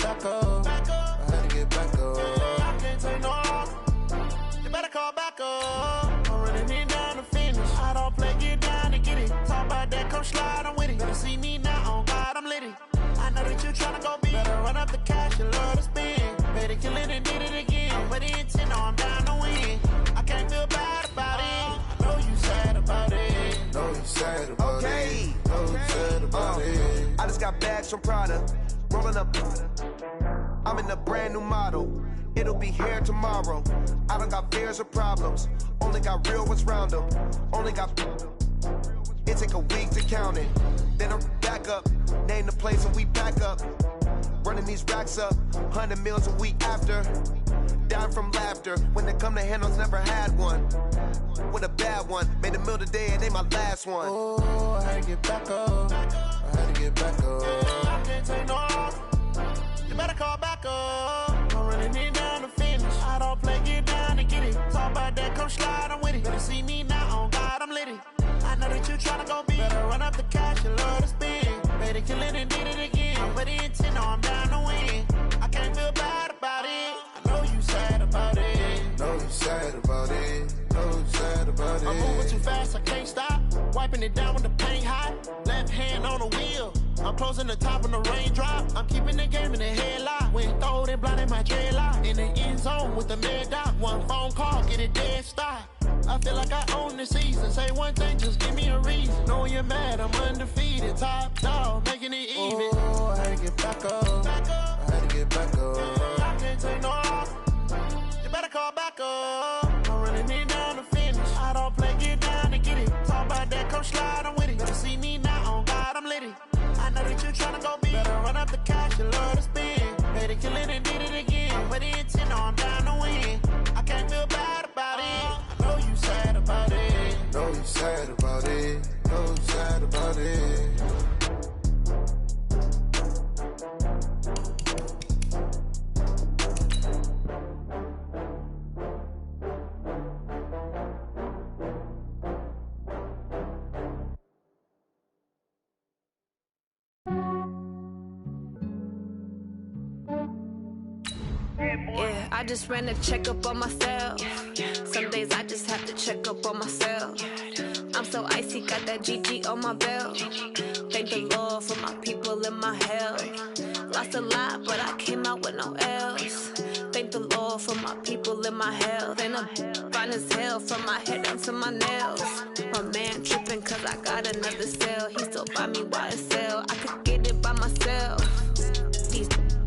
back up. I had to get back up. I can't take no loss. You better call back up. I'm running it down to finish. I don't play, get down to get it. Talk about that, come slide, I'm with it. Better see me now, on God, I'm litty. I know that you tryna go big. Better run up the cash, you love to spend. Better kill it and did it again. I'm with the intent, I'm down to win. I can't feel bad about it. I know you sad about it. Know you sad about it. Know you sad about it. I just got bags from Prada. Rolling up. I'm in a brand new model. It'll be here tomorrow. I don't got fears or problems. Only got real ones round them. Only got. It take a week to count it. Then I'm back up. Name the place and we back up. Running these racks up. 100 meals a week after. Down from laughter. When they come to handles, never had one. With a bad one. Made a meal today and they my last one. Oh, I had to get back up. I had to get back up. I can't take no loss. You better call back up. I'm running it down to finish. I don't play, get down to get it. Talk about that, come slide, I'm with it. Better see me now, on God, I'm litty. I know that you tryna go big. Better run up the cash, you love to spend. Better kill it and did it again. I'm with the intent, I'm down to win. I can't feel bad about it. I know you sad about it. Know you sad about it. Know you sad about it. I'm moving too fast, I can't stop. Wiping it down with the paint hot. Left hand on the wheel. I'm closing the top of the raindrop. I'm keeping the game in the headlock. When throwed and blinded my dreadlock. In the end zone with the mad dot. One phone call, get it dead stop. I feel like I own the season. Say one thing, just give me a reason. Knowing you're mad, I'm undefeated. Top dog, making it even. Oh, I had to get back up. I had to get back up. I can't take no loss. You better call back up. I'm running it down to finish. I don't play, get down to get it. Talk about that, come slide, I'm with it. Better see me now, on God, I'm litty. I know that you tryna go big. Better run up the cash, you love to spend. Better kill it and did it again. I'm with the intent, I'm down to win. I can't feel bad about it. I know you sad about it. Know you sad about it. Know you sad about it. Yeah, I just ran a checkup on myself. Some days I just have to check up on myself. I'm so icy, got that GG on my belt. Thank the Lord for my people and my health. Lost a lot, but I came out with no L's. Thank the Lord for my people and my health. And I'm fine as hell from my head down to my nails. My man tripping cause I got another cell. He still buy me YSL. I could get it by myself.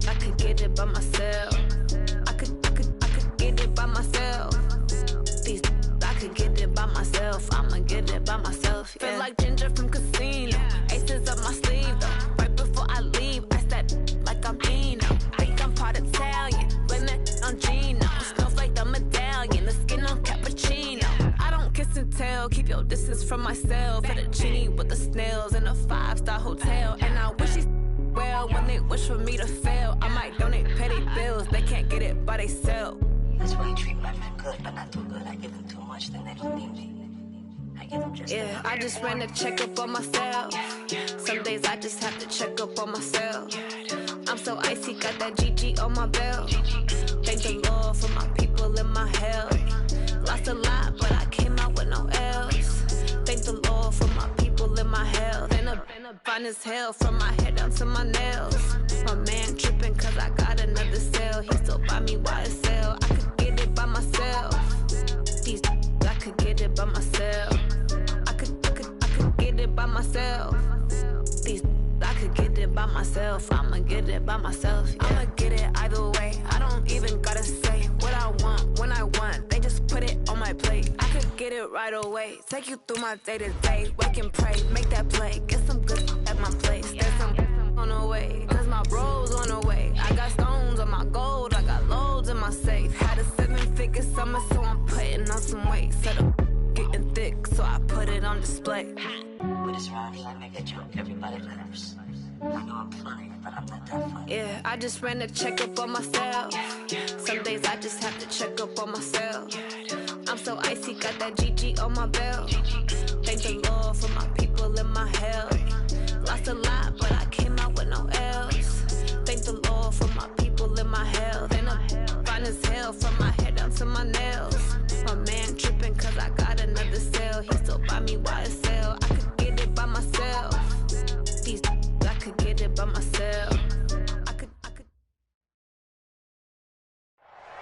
I could get it by myself. I could get it by myself. I could get it by myself. I'ma get it by myself. Yeah. Feel like Ginger from Casino. Aces up my sleeve though. Right before I leave, I step like I'm Dino. Think I'm part Italian. Blame that on Gino. Snowflake the medallion. The skin on cappuccino. I don't kiss and tell. Keep your distance from myself. At a genie with the snails in a 5-star hotel. And I wish he's well when they wish for me to fail. I might donate petty bills. They can't get it by they sell. That's why you treat my friend good, but not too good. I give them too much, then they don't need me. I give them just yeah, I just ran a checkup on myself. Some days I just have to check up on myself. I'm so icy, got that GG on my belt. Thank the Lord for my people and my health. Lost a lot, but I came out with no L's. Thank the Lord for my people and my health. And I'm fine as hell from my head down to my nails. My man tripping cause I got another cell. He still buy me YSL. I could get it by myself. I could get it by myself. I could get it by myself. I could get it by myself. I'ma get it by myself. Yeah. I'ma get it either way. I don't even gotta say what I want when I want. They just put it on my plate. I could get it right away. Take you through my day to day. Wake and pray, make that play. Get some good at my place. There's some on the way. Cause my bros on the way. I got stones on my gold. I got loads in my safe. Had a 7-figure summer, so I'm putting on some weight. Set up getting thick, so I put it on display. With this round here, I make a joke. Everybody laughs. I know I'm funny, but I'm not that funny. Yeah, I just ran a checkup on myself. Some days I just have to check up on myself. I'm so icy, got that GG on my belt. Thank the Lord for my people and my health. Lost a lot, but I came out with no L's. Thank the Lord for my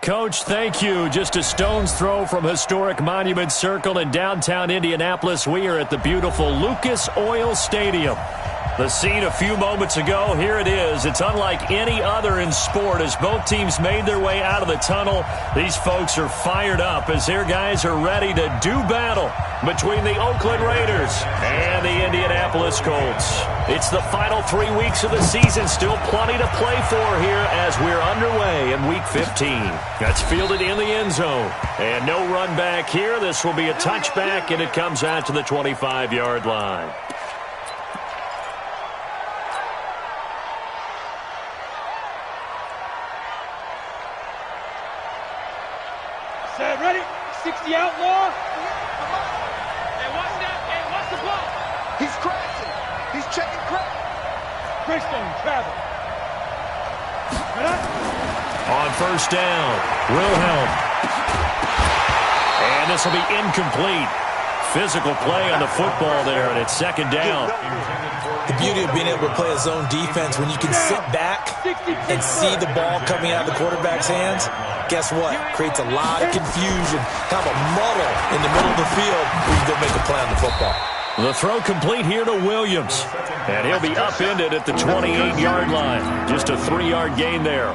Coach, thank you. Just a stone's throw from historic Monument Circle in downtown Indianapolis. We are at the beautiful Lucas Oil Stadium. The scene a few moments ago, here it is. It's unlike any other in sport as both teams made their way out of the tunnel. These folks are fired up as their guys are ready to do battle between the Oakland Raiders and the Indianapolis Colts. It's the final 3 weeks of the season. Still plenty to play for here as we're underway in Week 15. That's fielded in the end zone. And no run back here. This will be a touchback, and it comes out to the 25-yard line. Ready? 60 outlaw. Hey, watch that. Hey, watch the ball. He's crashing. He's checking crack. Greystone, travel. On first down, Wilhelm. And this will be incomplete. Physical play on the football there, and it's second down. The beauty of being able to play a zone defense when you can sit back and see the ball coming out of the quarterback's hands, guess what? Creates a lot of confusion, kind of a muddle in the middle of the field where you go make a play on the football. The throw complete here to Williams. And he'll be upended at the 28-yard line. Just a 3-yard gain there.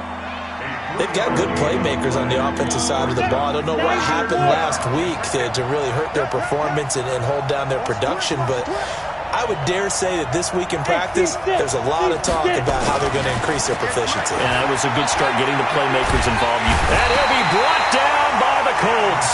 They've got good playmakers on the offensive side of the ball. I don't know what happened last week to really hurt their performance and hold down their production, but I would dare say that this week in practice, there's a lot of talk about how they're going to increase their proficiency. And that was a good start getting the playmakers involved. And he'll be brought down by the Colts.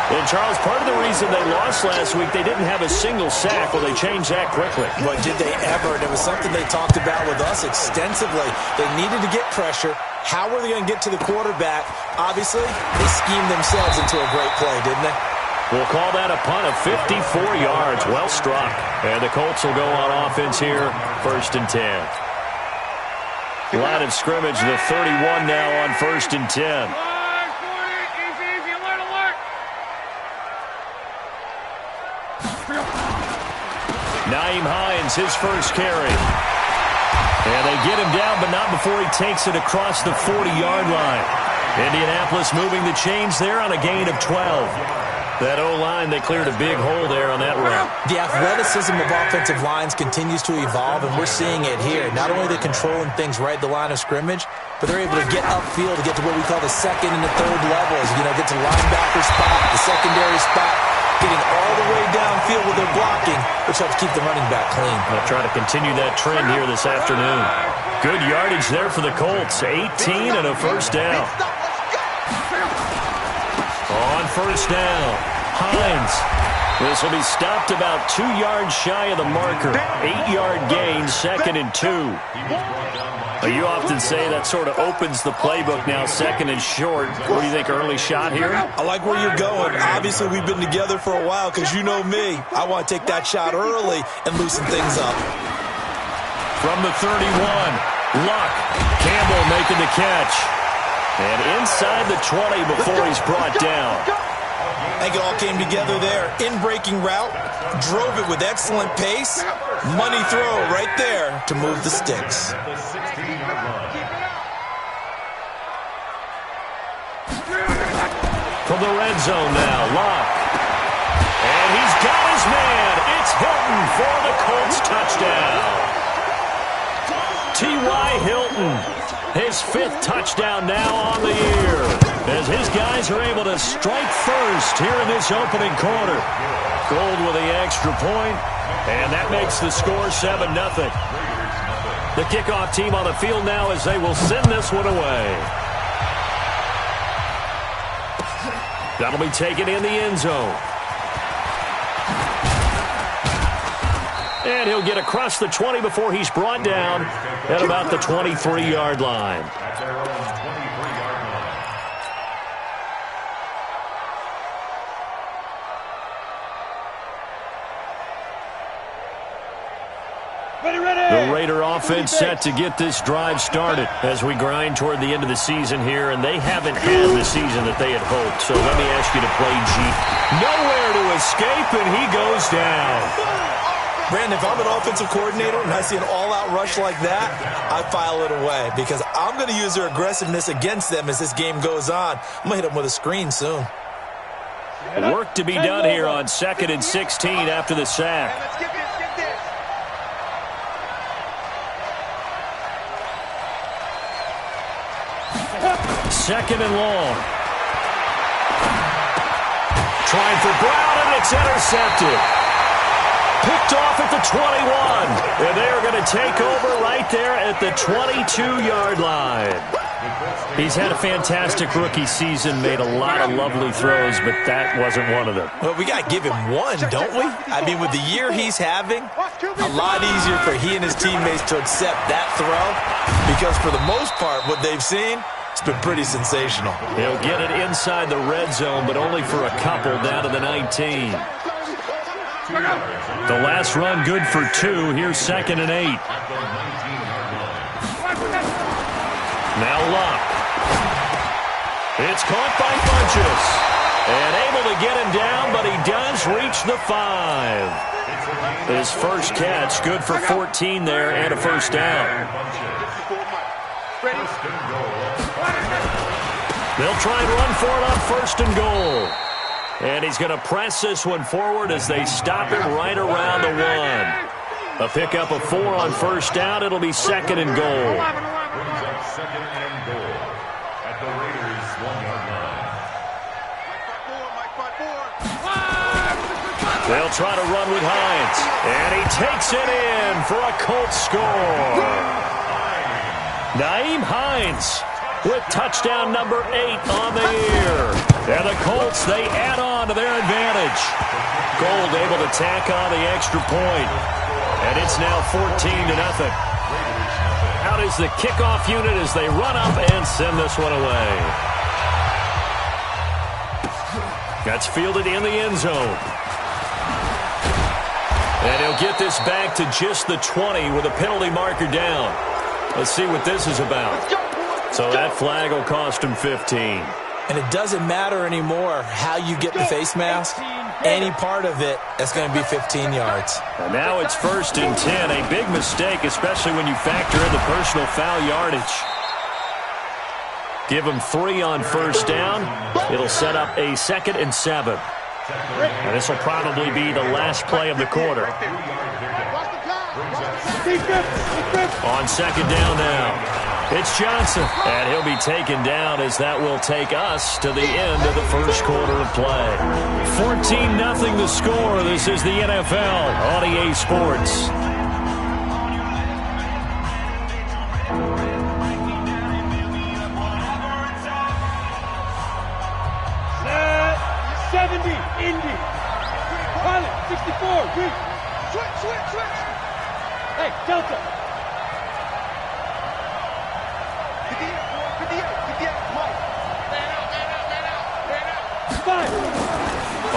And, Charles, part of the reason they lost last week, they didn't have a single sack. Well, they changed that quickly. But did they ever? And it was something they talked about with us extensively. They needed to get pressure. How were they going to get to the quarterback? Obviously, they schemed themselves into a great play, didn't they? We'll call that a punt of 54 yards. Well struck. And the Colts will go on offense here, 1st and 10. Line of scrimmage, the 31 now on 1st and 10. Nyheim Hines, his first carry. And they get him down, but not before he takes it across the 40-yard line. Indianapolis moving the chains there on a gain of 12. That O-line, they cleared a big hole there on that run. The athleticism of offensive lines continues to evolve, and we're seeing it here. Not only are they controlling things right at the line of scrimmage, but they're able to get upfield to get to what we call the 2nd and the 3rd levels. You know, get to linebacker spot, the secondary spot, getting all the way downfield with their blocking, which helps keep the running back clean. They'll try to continue that trend here this afternoon. Good yardage there for the Colts. 18 and a first down. On first down, Hines. This will be stopped about 2 yards shy of the marker. 8-yard gain, 2nd and 2. You often say that sort of opens the playbook now, 2nd and short. What do you think, early shot here? I like where you're going. Obviously, we've been together for a while because you know me. I want to take that shot early and loosen things up. From the 31, Luck. Campbell making the catch. And inside the 20 before he's brought down. I think it all came together there. In-breaking route, drove it with excellent pace. Money throw right there to move the sticks. From the red zone now, Luck. And he's got his man. It's Hilton for the Colts touchdown. T.Y. Hilton. His 5th touchdown now on the year as his guys are able to strike first here in this opening quarter. Gold with the extra point, and that makes the score 7-0. The kickoff team on the field now as they will send this one away. That'll be taken in the end zone. And he'll get across the 20 before he's brought down at about the 23-yard line. The Raider offense set to get this drive started as we grind toward the end of the season here, and they haven't had the season that they had hoped. So let me ask you to play G. Nowhere to escape, and he goes down. Brandon, if I'm an offensive coordinator and I see an all-out rush like that, I file it away because I'm going to use their aggressiveness against them as this game goes on. I'm going to hit them with a screen soon. Work to be done here on 2nd and 16 after the sack. Let's get this. Second and long. Trying for Brown, and it's intercepted. Picked off at the 21. And they're going to take over right there at the 22-yard line. He's had a fantastic rookie season, made a lot of lovely throws, but that wasn't one of them. Well, we got to give him one, don't we? I mean, with the year he's having, a lot easier for he and his teammates to accept that throw because for the most part, what they've seen, it's been pretty sensational. He'll get it inside the red zone, but only for a couple down to the 19. The last run good for 2. Here's 2nd and 8. Now Luck. It's caught by Bunches. And able to get him down, but he does reach the 5. His first catch, good for 14 there and a first down. They'll try and run for it on 1st and goal. And he's going to press this one forward as they stop it right around the 1. A pickup of 4 on 1st down. It'll be 2nd and goal. Second and goal at the Raiders' 1-yard line. They'll try to run with Hines. And he takes it in for a Colts score. Nyheim Hines with touchdown number 8 on the year. And the Colts, they add on to their advantage. Gold able to tack on the extra point. And it's now 14-0. Out is the kickoff unit as they run up and send this one away. That's fielded in the end zone. And he'll get this back to just the 20 with a penalty marker down. Let's see what this is about. So that flag will cost him 15. And it doesn't matter anymore how you get the face mask. Any part of it, that's going to be 15 yards. And now it's 1st and 10. A big mistake, especially when you factor in the personal foul yardage. Give him 3 on 1st down. It'll set up a 2nd and 7. And this will probably be the last play of the quarter. On 2nd down now. It's Johnson, and he'll be taken down as that will take us to the end of the first quarter of play. 14-0 the score. This is the NFL on EA Sports. Set 70, Indy. Pilot, 64, Greek. Switch. Hey, Delta.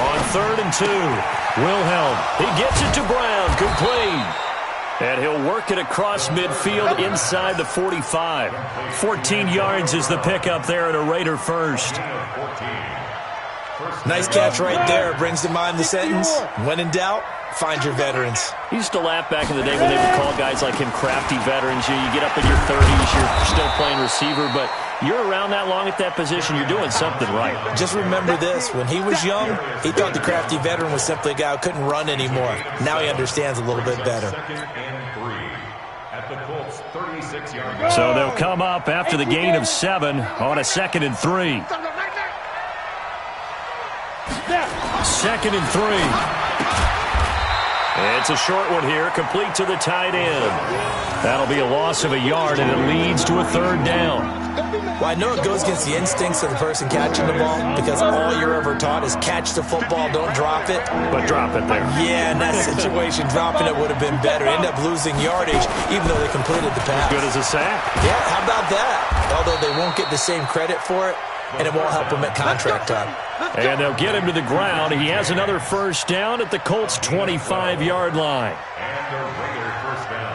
On 3rd and 2, Wilhelm. He gets it to Brown, complete. And he'll work it across midfield inside the 45. 14 yards is the pickup there at a Raider first. Nice catch right there. Brings to mind the sentence, when in doubt, find your veterans. He used to laugh back in the day when they would call guys like him crafty veterans. You get up in your 30s, you're still playing receiver, but you're around that long at that position, you're doing something right. Just remember this. When he was young, he thought the crafty veteran was simply a guy who couldn't run anymore. Now he understands a little bit better. So they'll come up after the gain of 7 on a 2nd and 3. 2nd and 3. It's a short one here, complete to the tight end. That'll be a loss of a yard, and it leads to a 3rd down. Well, I know it goes against the instincts of the person catching the ball because all you're ever taught is catch the football, don't drop it. But drop it there. Yeah, in that situation, dropping it would have been better. End up losing yardage, even though they completed the pass. Good as a sack. Yeah, how about that? Although they won't get the same credit for it, and it won't help them at contract time. And they'll get him to the ground. He has another first down at the Colts' 25-yard line. And the Raider first down.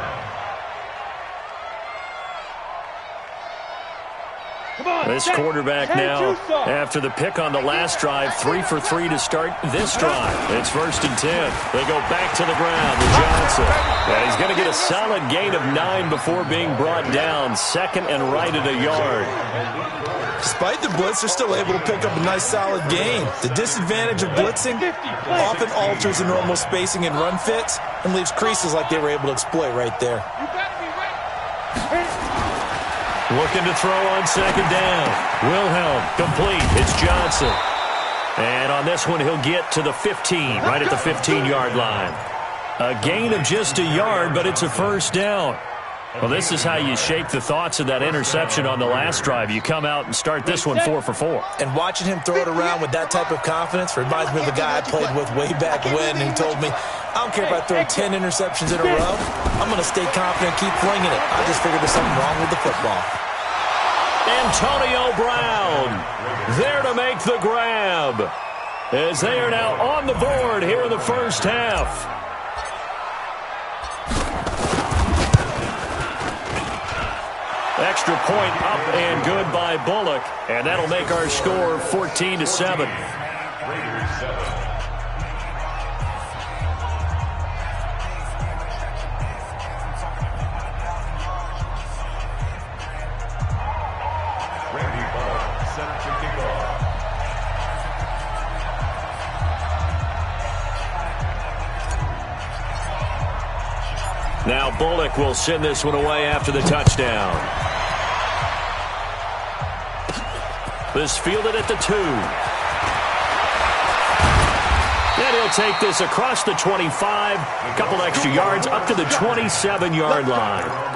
This quarterback now, after the pick on the last drive, 3 for 3 to start this drive. It's 1st and 10. They go back to the ground with Johnson. And he's going to get a solid gain of 9 before being brought down. 2nd and right at a yard. Despite the blitz, they're still able to pick up a nice solid gain. The disadvantage of blitzing often alters the normal spacing and run fits and leaves creases like they were able to exploit right there. Looking to throw on 2nd down. Wilhelm, complete. It's Johnson. And on this one, he'll get to the 15, right at the 15-yard line. A gain of just a yard, but it's a 1st down. Well, this is how you shake the thoughts of that interception on the last drive. You come out and start this one 4 for 4. And watching him throw it around with that type of confidence reminds me of a guy I played with way back when who told me, I don't care if I throw 10 interceptions in a row, I'm going to stay confident and keep flinging it. I just figured there's something wrong with the football. Antonio Brown there to make the grab as they are now on the board here in the first half. Extra point up and good by Bullock, and that'll make our score 14-7. Now Bullock will send this one away after the touchdown. This fielded at the 2. And he'll take this across the 25. A couple extra yards up to the 27-yard line.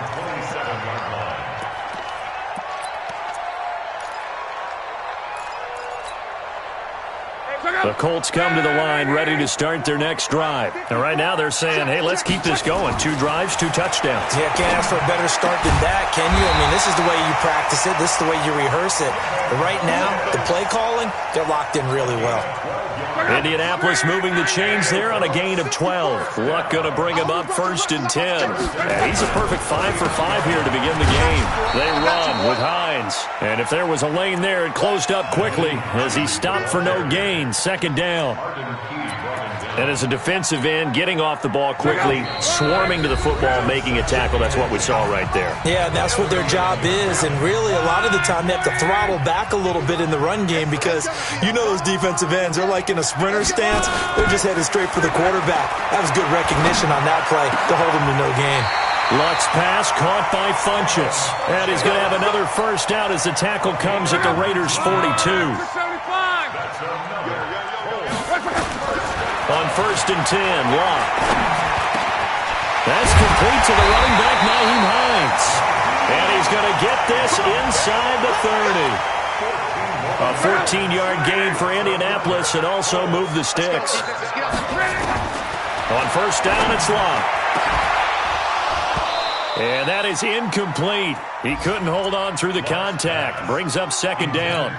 The Colts come to the line ready to start their next drive. And right now they're saying, hey, let's keep this going. 2 drives, 2 touchdowns. Yeah, can't ask for a better start than that, can you? I mean, this is the way you practice it. This is the way you rehearse it. But right now, the play calling, they're locked in really well. Indianapolis moving the chains there on a gain of 12. Luck going to bring him up 1st and 10. And he's a perfect 5 for 5 here to begin the game. They run with Hines. And if there was a lane there, it closed up quickly as he stopped for no gain. 2nd down. And as a defensive end, getting off the ball quickly, swarming to the football, making a tackle. That's what we saw right there. Yeah, that's what their job is. And really, a lot of the time, they have to throttle back a little bit in the run game because you know those defensive ends, they're like in a sprinter stance. They're just headed straight for the quarterback. That was good recognition on that play to hold him to no gain. Luck's pass caught by Funchess. And he's going to have another 1st down as the tackle comes at the Raiders' 42. On 1st and 10, Luck. That's complete to the running back, Nyheim Hines. And he's going to get this inside the 30. A 14-yard gain for Indianapolis and also move the sticks. On 1st down, it's Luck. And that is incomplete. He couldn't hold on through the contact. Brings up 2nd down.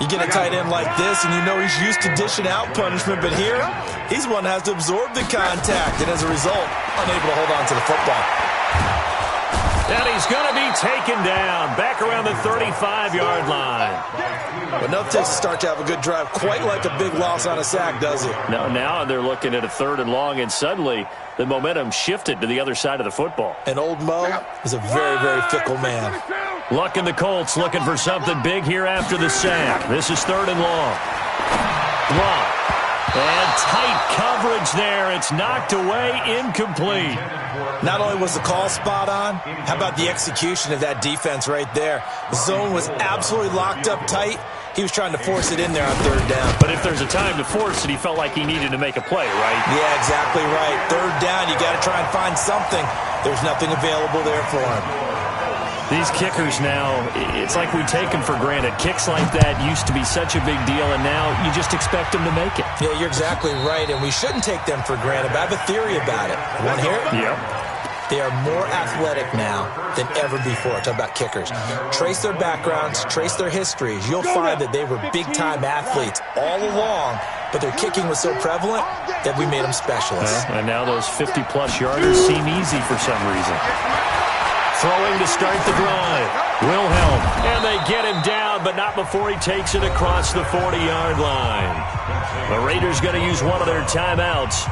You get a tight end like this, and you know he's used to dishing out punishment, but here, he's one that has to absorb the contact, and as a result, unable to hold on to the football. And he's going to be taken down, back around the 35-yard line. But enough takes to start to have a good drive, quite like a big loss on a sack, does it? Now they're looking at a 3rd and long, and suddenly the momentum shifted to the other side of the football. And old Mo is a very, very fickle man. Luck and the Colts looking for something big here after the sack. This is 3rd and long. Luck. And tight coverage there. It's knocked away, incomplete. Not only was the call spot on, how about the execution of that defense right there? The zone was absolutely locked up tight. He was trying to force it in there on 3rd down. But if there's a time to force it, he felt like he needed to make a play, right? Yeah, exactly right. 3rd down, you got to try and find something. There's nothing available there for him. These kickers now, it's like we take them for granted. Kicks like that used to be such a big deal, and now you just expect them to make it. Yeah, you're exactly right, and we shouldn't take them for granted, but I have a theory about it. You want to hear it? Yep. They are more athletic now than ever before. Talk about kickers. Trace their backgrounds, trace their histories. You'll find that they were big-time athletes all along, but their kicking was so prevalent that we made them specialists. And now those 50-plus yarders seem easy for some reason. Throwing to start the drive. Wilhelm. And they get him down, but not before he takes it across the 40-yard line. The Raiders going to use one of their timeouts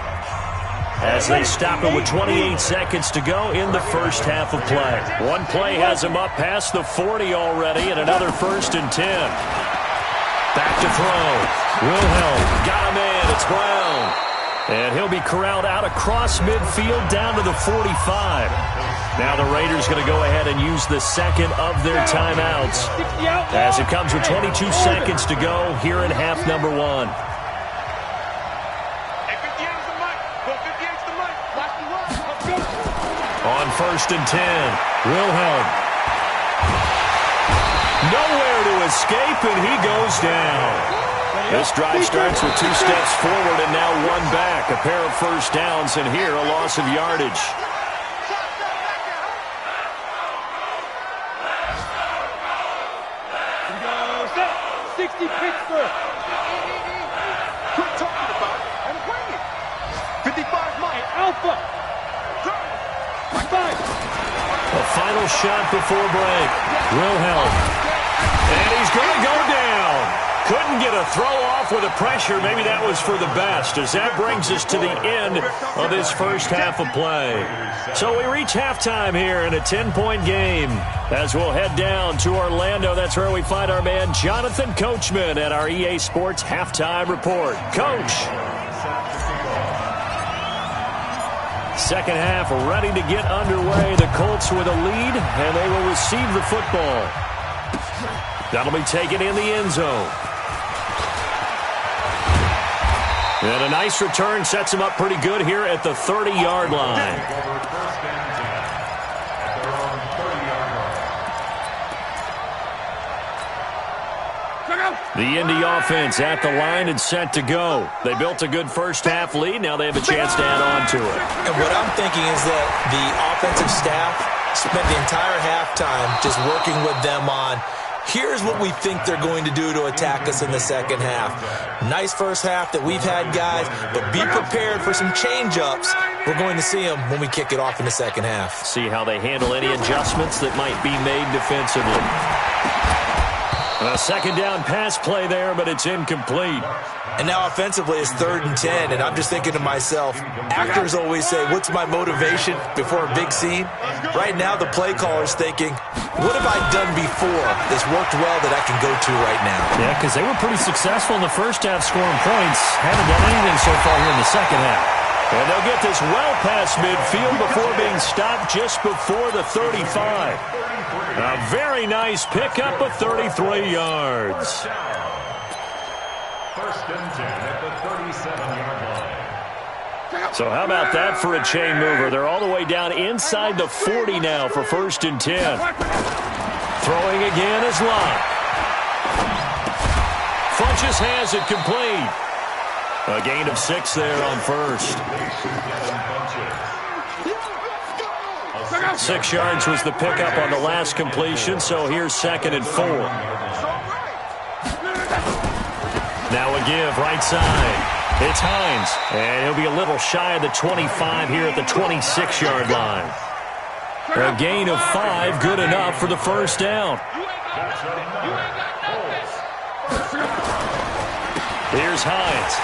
as they stop it with 28 seconds to go in the first half of play. One play has him up past the 40 already, and another 1st and 10. Back to throw. Wilhelm got him in. It's Brown. And he'll be corralled out across midfield down to the 45. Now the Raiders going to go ahead and use the second of their timeouts as it comes with 22 seconds to go here in half number 1. On 1st and 10, Wilhelm. Nowhere to escape, and he goes down. This drive starts with 2 steps forward and now 1 back. A pair of first downs, and here a loss of yardage. 60 Pittsburgh. Quit talking about it and bring it. 55 Mike Alpha. A final shot before break. Wilhelm. And he's going to go down. Couldn't get a throw off with the pressure. Maybe that was for the best, as that brings us to the end of this first half of play. So we reach halftime here in a 10-point game. As we'll head down to Orlando, that's where we find our man Jonathan Coachman at our EA Sports Halftime Report. Coach. Second half ready to get underway. The Colts with a lead, and they will receive the football. That'll be taken in the end zone. And a nice return sets him up pretty good here at the 30-yard line. The Indy offense at the line and set to go. They built a good first half lead. Now they have a chance to add on to it. And what I'm thinking is that the offensive staff spent the entire halftime just working with them on, here's what we think they're going to do to attack us in the second half. Nice first half that we've had, guys, but be prepared for some change-ups. We're going to see them when we kick it off in the second half. See how they handle any adjustments that might be made defensively. A second down pass play there, but it's incomplete. And now offensively it's 3rd and 10, and I'm just thinking to myself, actors always say, what's my motivation before a big scene? Right now the play caller's thinking, what have I done before that's worked well that I can go to right now? Yeah, because they were pretty successful in the first half scoring points. Haven't done anything so far here in the second half. And they'll get this well past midfield before being stopped just before the 35. A very nice pickup of 33 yards. 1st and 10 at the 37-yard line. So how about that for a chain mover? They're all the way down inside the 40 now for 1st and 10. Throwing again is Locke. Funches has it complete. A gain of 6 there on 1st. 6 yards was the pickup on the last completion, so here's 2nd and 4. Now a give, right side. It's Hines, and he'll be a little shy of the 25 here at the 26-yard line. A gain of 5, good enough for the first down. Here's Hines.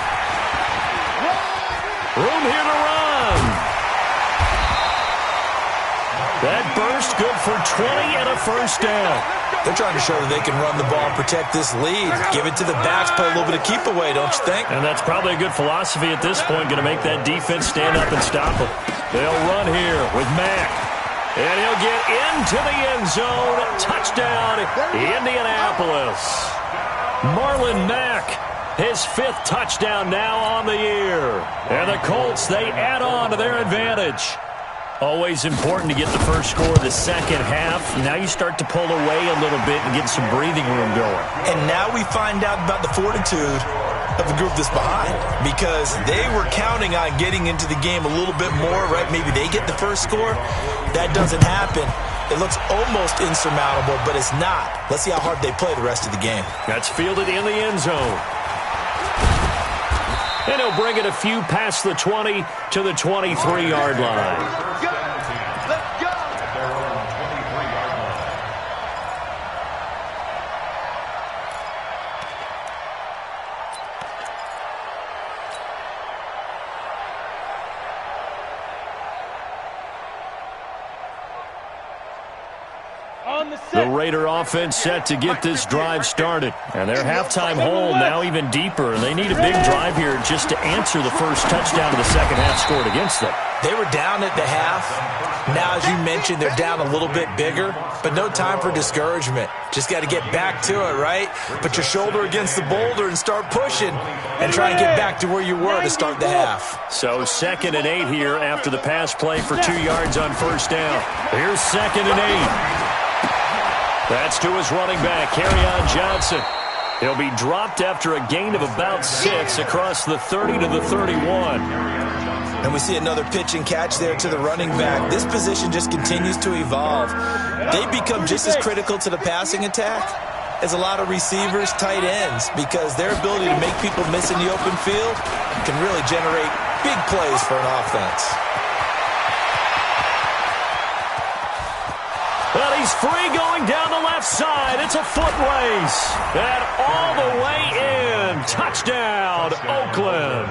Room here to run. That burst good for 20 and a first down. They're trying to show that they can run the ball and protect this lead. Give it to the backs, play a little bit of keep away, don't you think? And that's probably a good philosophy at this point, going to make that defense stand up and stop them. They'll run here with Mack. And he'll get into the end zone. Touchdown, Indianapolis. Marlon Mack, his 5th touchdown now on the year. And the Colts, they add on to their advantage. Always important to get the first score of the second half. Now you start to pull away a little bit and get some breathing room going. And now we find out about the fortitude of the group that's behind, because they were counting on getting into the game a little bit more, right? Maybe they get the first score. That doesn't happen. It looks almost insurmountable, but it's not. Let's see how hard they play the rest of the game. That's fielded in the end zone. And he'll bring it a few past the 20 to the 23-yard line. The Raider offense set to get this drive started. And their halftime hole now even deeper. And they need a big drive here just to answer the first touchdown of the second half scored against them. They were down at the half. Now, as you mentioned, they're down a little bit bigger, but no time for discouragement. Just got to get back to it, right? Put your shoulder against the boulder and start pushing and try and get back to where you were to start the half. So 2nd and 8 here after the pass play for 2 yards on first down. Here's 2nd and 8. That's to his running back, Kerryon Johnson. He'll be dropped after a gain of about 6 across the 30 to the 31. And we see another pitch and catch there to the running back. This position just continues to evolve. They become just as critical to the passing attack as a lot of receivers, tight ends, because their ability to make people miss in the open field can really generate big plays for an offense. Well, he's free going down the left side. It's a foot race. And all the way in. Touchdown, Oakland.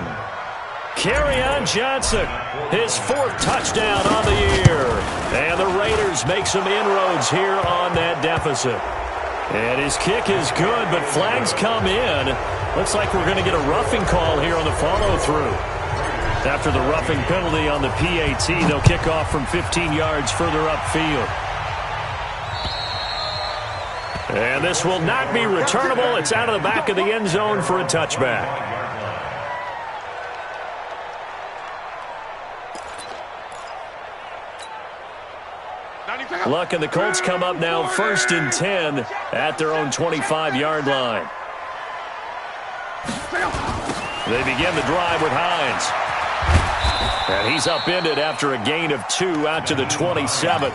Kerryon Johnson, his 4th touchdown on the year. And the Raiders make some inroads here on that deficit. And his kick is good, but flags come in. Looks like we're going to get a roughing call here on the follow-through. After the roughing penalty on the PAT, they'll kick off from 15 yards further upfield. And this will not be returnable. It's out of the back of the end zone for a touchback. Luck and the Colts come up now 1st and 10 at their own 25-yard line. They begin the drive with Hines. And he's upended after a gain of 2 out to the 27.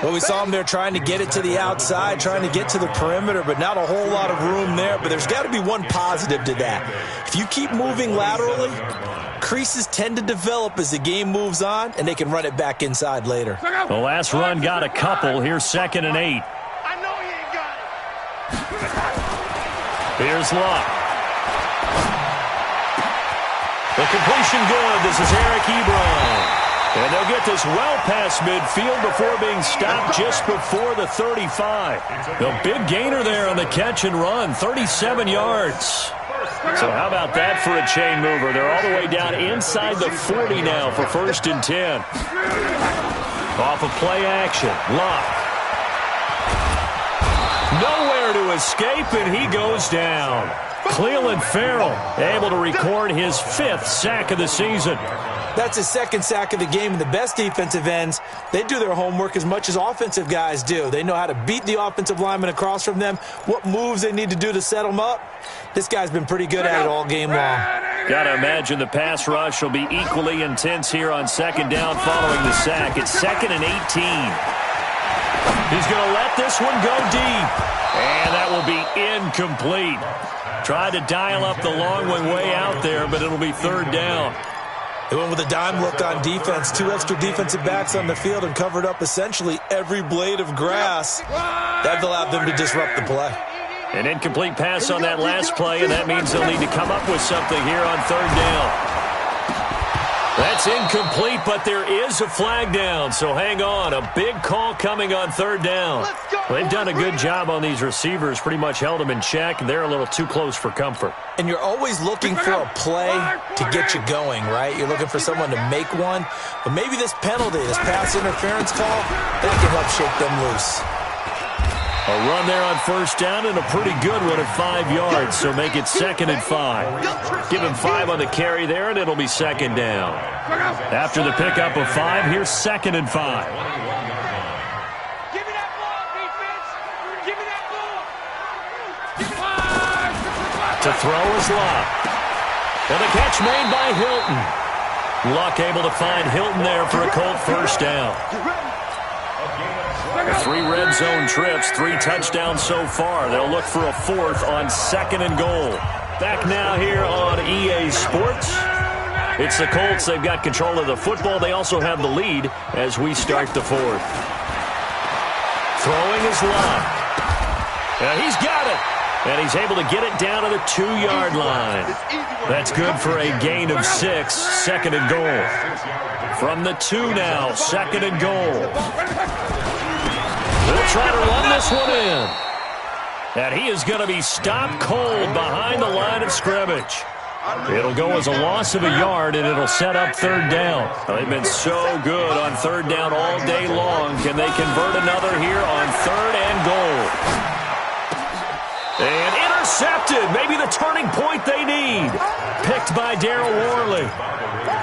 Well, we saw him there trying to get it to the outside, trying to get to the perimeter, but not a whole lot of room there. But there's got to be one positive to that. If you keep moving laterally, creases tend to develop as the game moves on, and they can run it back inside later. The last run got a couple. Here's 2nd and 8. I know he ain't got it. Here's Luck. The completion good. This is Eric Ebron. And they'll get this well past midfield before being stopped just before the 35. The big gainer there on the catch and run, 37 yards. So how about that for a chain mover? They're all the way down inside the 40 now for 1st and 10. Off of play action, Luck. Nowhere to escape, and he goes down. Cleveland Farrell able to record his 5th sack of the season. That's his 2nd sack of the game, and the best defensive ends, they do their homework as much as offensive guys do. They know how to beat the offensive lineman across from them, what moves they need to do to set them up. This guy's been pretty good at it all game long. Got to imagine the pass rush will be equally intense here on 2nd down following the sack. It's 2nd and 18. He's going to let this one go deep, and that will be incomplete. Tried to dial up the long one way out there, but it'll be 3rd down. They went with a dime look on defense. 2 extra defensive backs on the field and covered up essentially every blade of grass. That allowed them to disrupt the play. An incomplete pass on that last play, and that means they'll need to come up with something here on 3rd down. That's incomplete, but there is a flag down, so hang on. A big call coming on 3rd down. They've done a good job on these receivers, pretty much held them in check. They're a little too close for comfort. And you're always looking for a play to get you going, right? You're looking for someone to make one. But maybe this penalty, this pass interference call, that can help shake them loose. A run there on 1st down and a pretty good one at 5 yards, so make it 2nd and 5. Give him 5 on the carry there, and it'll be 2nd down. After the pickup of 5, here's 2nd and 5. Give me that ball, defense. Give me that ball. Give me To throw is Luck. And the catch made by Hilton. Luck able to find Hilton there for a Colt 1st down. 3 red zone trips, 3 touchdowns so far. They'll look for a 4th on 2nd and goal. Back now here on EA Sports. It's the Colts. They've got control of the football. They also have the lead as we start the 4th. Throwing is Luck. And he's got it. And he's able to get it down to the 2-yard line. That's good for a gain of 6, 2nd and goal. From the 2 now, 2nd and goal. The this one in. And he is going to be stopped cold behind the line of scrimmage. It'll go as a loss of a yard, and it'll set up third down. They've been so good on third down all day long. Can they convert another here on third and goal? And intercepted. Maybe the turning point they need. Picked by Darryl Worley.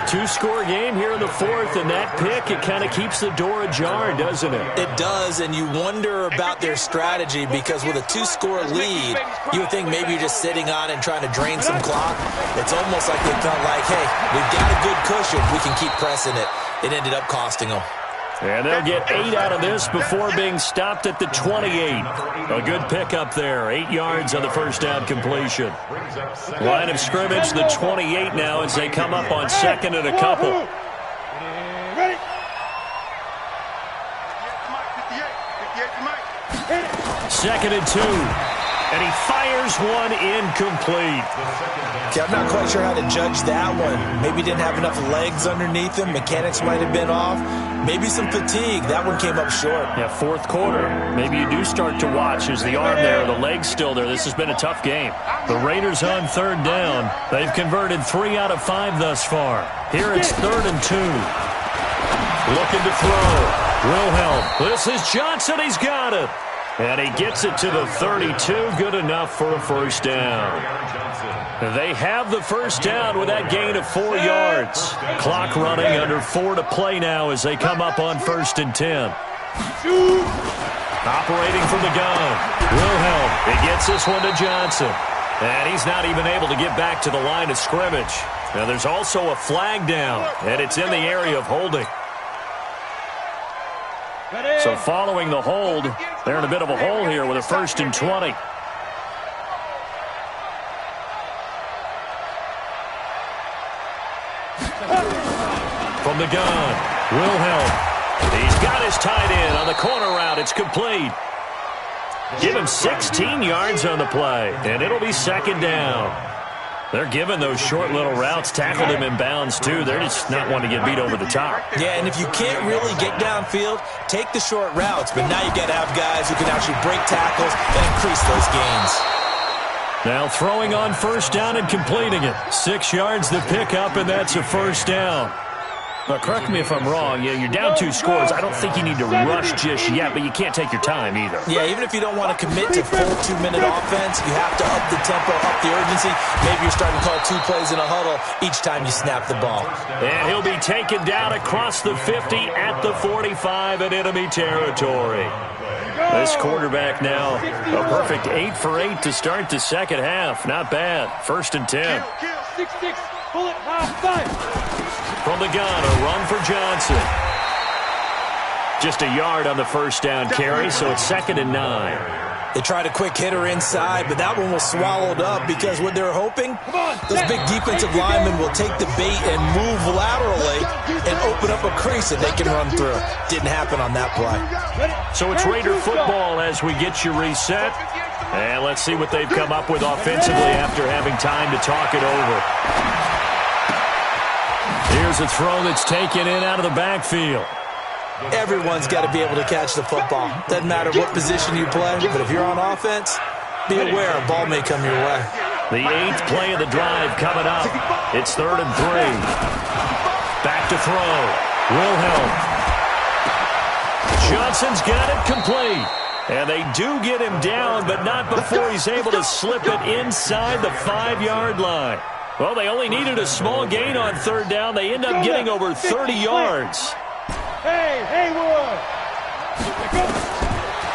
Two-score game here in the fourth, and that pick, it kind of keeps the door ajar, doesn't it? It does, and you wonder about their strategy because with a two-score lead, you would think maybe you're just sitting on it and trying to drain some clock. It's almost like they felt like, hey, we've got a good cushion. We can keep pressing it. It ended up costing them. And they'll get 8 out of this before being stopped at the 28. A good pickup there. 8 yards on the first down completion. Line of scrimmage, the 28 now as they come up on second and a couple. Ready? 2nd and 2. And he fires one incomplete. Okay, I'm not quite sure how to judge that one. Maybe didn't have enough legs underneath him. Mechanics might have been off. Maybe some fatigue. That one came up short. Yeah, fourth quarter. Maybe you do start to watch. Is the arm there, the leg's still there. This has been a tough game. The Raiders on third down. They've converted 3 out of 5 thus far. Here it's 3rd and 2. Looking to throw. Wilhelm. This is Johnson. He's got it. And he gets it to the 32. Good enough for a first down. They have the first down with that gain of 4 yards. Clock running under 4 to play now as they come up on 1st and 10. Operating from the gun. Wilhelm. He gets this one to Johnson. And he's not even able to get back to the line of scrimmage. Now there's also a flag down, and it's in the area of holding. So following the hold, they're in a bit of a hole here with a 1st and 20. From the gun, Wilhelm. He's got his tight end on the corner route. It's complete. Give him 16 yards on the play, and it'll be 2nd down. They're giving those short little routes, tackled him in bounds, too. They're just not wanting to get beat over the top. Yeah, and if you can't really get downfield, take the short routes. But now you've got to have guys who can actually break tackles and increase those gains. Now throwing on 1st down and completing it. 6 yards the pickup, and that's a first down. Now, correct me if I'm wrong. Yeah, you're down 2 scores. I don't think you need to rush just yet, but you can't take your time either. Yeah, even if you don't want to commit to full 2-minute offense, you have to up the tempo, up the urgency. Maybe you're starting to call 2 plays in a huddle each time you snap the ball. And he'll be taken down across the 50 at the 45 in enemy territory. This quarterback now, a perfect 8 for 8 to start the second half. Not bad. 1st and 10. 6-6, pull it, high, 5. From the gun, a run for Johnson. Just a yard on the first down carry, so it's 2nd and 9. They tried a quick hitter inside, but that one was swallowed up because what they're hoping, those big defensive linemen will take the bait and move laterally and open up a crease that they can run through. Didn't happen on that play. So it's Raider football as we get you reset. And let's see what they've come up with offensively after having time to talk it over. Here's a throw that's taken in out of the backfield. Everyone's got to be able to catch the football. Doesn't matter what position you play, but if you're on offense, be aware a ball may come your way. The 8th play of the drive coming up. It's 3rd and 3. Back to throw. Wilhelm. Johnson's got it complete. And they do get him down, but not before he's able to slip it inside the 5-yard line. Well, they only needed a small gain on 3rd down. They end up getting over 30 yards. Hey, Haywood!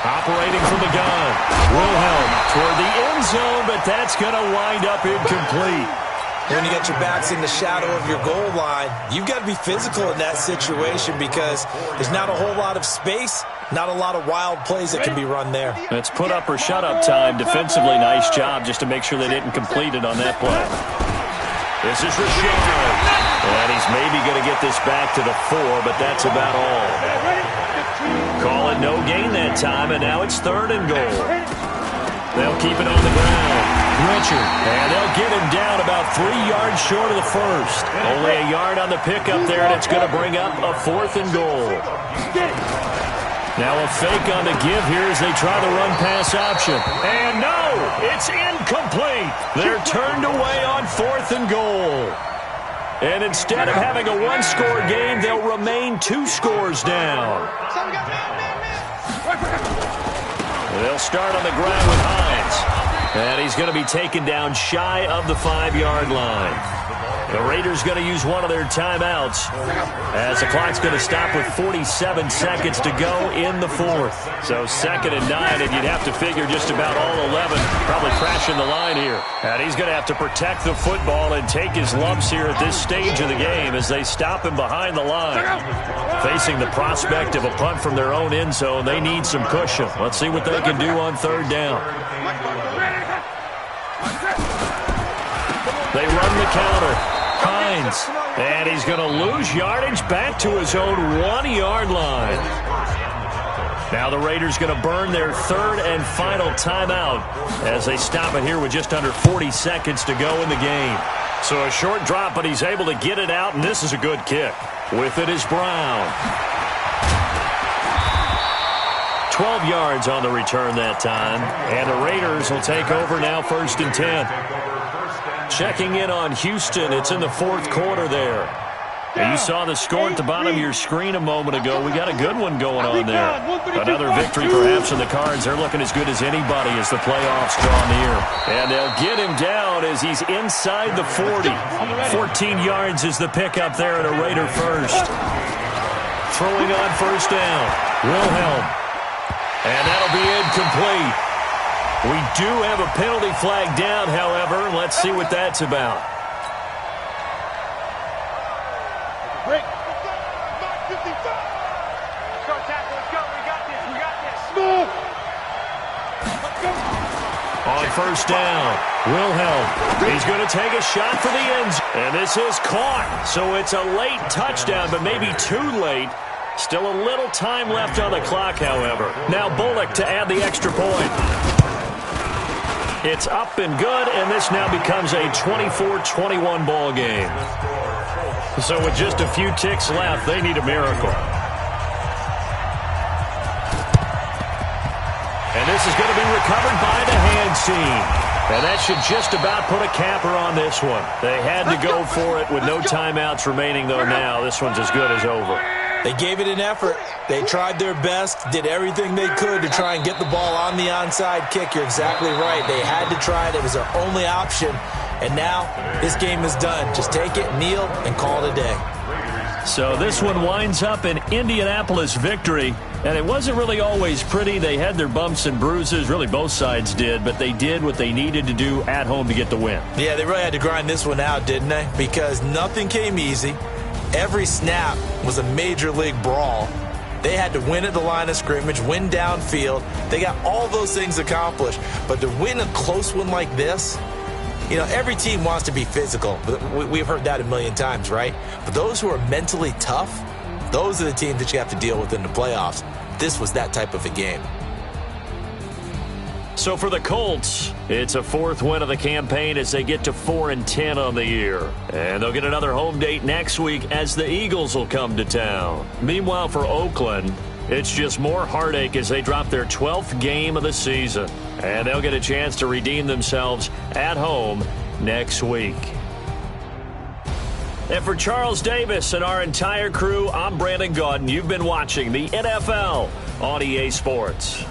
Operating from the gun. Wilhelm toward the end zone, but that's going to wind up incomplete. When you got your backs in the shadow of your goal line, you've got to be physical in that situation because there's not a whole lot of space, not a lot of wild plays that can be run there. It's put up or shut up time. Defensively, nice job just to make sure they didn't complete it on that play. This is Rashad. And he's maybe going to get this back to the 4, but that's about all. Call it no gain that time, and now it's 3rd and goal. They'll keep it on the ground. Richard, and they'll get him down about 3 yards short of the first. Only a yard on the pickup there, and it's going to bring up a 4th and goal. Now a fake on the give here as they try the run-pass option. And no, it's incomplete. They're turned away on 4th and goal. And instead of having a one-score game, they'll remain 2 scores down. They'll start on the ground with Hines. And he's going to be taken down shy of the 5-yard line. The Raiders going to use one of their timeouts as the clock's going to stop with 47 seconds to go in the 4th. So 2nd and 9, and you'd have to figure just about all 11 probably crashing the line here. And he's going to have to protect the football and take his lumps here at this stage of the game as they stop him behind the line. Facing the prospect of a punt from their own end zone, they need some cushion. Let's see what they can do on 3rd down. They run the counter. Hines, and he's going to lose yardage back to his own 1-yard line. Now the Raiders going to burn their 3rd and final timeout as they stop it here with just under 40 seconds to go in the game. So a short drop, but he's able to get it out, and this is a good kick. With it is Brown. 12 yards on the return that time, and the Raiders will take over now 1st and 10. Checking in on Houston, it's in the 4th quarter there. And you saw the score at the bottom of your screen a moment ago. We got a good one going on there. Another victory perhaps in the cards. They're looking as good as anybody as the playoffs draw near. And they'll get him down as he's inside the 40. 14 yards is the pickup there at a Raider first. Throwing on 1st down. Wilhelm. And that'll be incomplete. We do have a penalty flag down, however. Let's see what that's about. Break. 55. Let's go, tackle. Let's go. We got this. We got this. Move. Let's go. On 1st down, Wilhelm. He's going to take a shot for the end zone. And this is caught. So it's a late touchdown, but maybe too late. Still a little time left on the clock, however. Now Bullock to add the extra point. It's up and good, and this now becomes a 24-21 ball game. So with just a few ticks left, they need a miracle. And this is going to be recovered by the hand team. And that should just about put a capper on this one. They had to go for it with no timeouts remaining, though, now. This one's as good as over. They gave it an effort. They tried their best, did everything they could to try and get the ball on the onside kick. You're exactly right. They had to try it. It was their only option. And now this game is done. Just take it, kneel, and call it a day. So this one winds up an Indianapolis victory. And it wasn't really always pretty. They had their bumps and bruises. Really, both sides did. But they did what they needed to do at home to get the win. Yeah, they really had to grind this one out, didn't they? Because nothing came easy. Every snap was a major league brawl. They had to win at the line of scrimmage, win downfield. They got all those things accomplished. But to win a close one like this, you know, every team wants to be physical. We've heard that a million times, right? But those who are mentally tough, those are the teams that you have to deal with in the playoffs. This was that type of a game. So for the Colts, it's a 4th win of the campaign as they get to 4-10 on the year. And they'll get another home date next week as the Eagles will come to town. Meanwhile, for Oakland, it's just more heartache as they drop their 12th game of the season. And they'll get a chance to redeem themselves at home next week. And for Charles Davis and our entire crew, I'm Brandon Gaudin. You've been watching the NFL on EA Sports.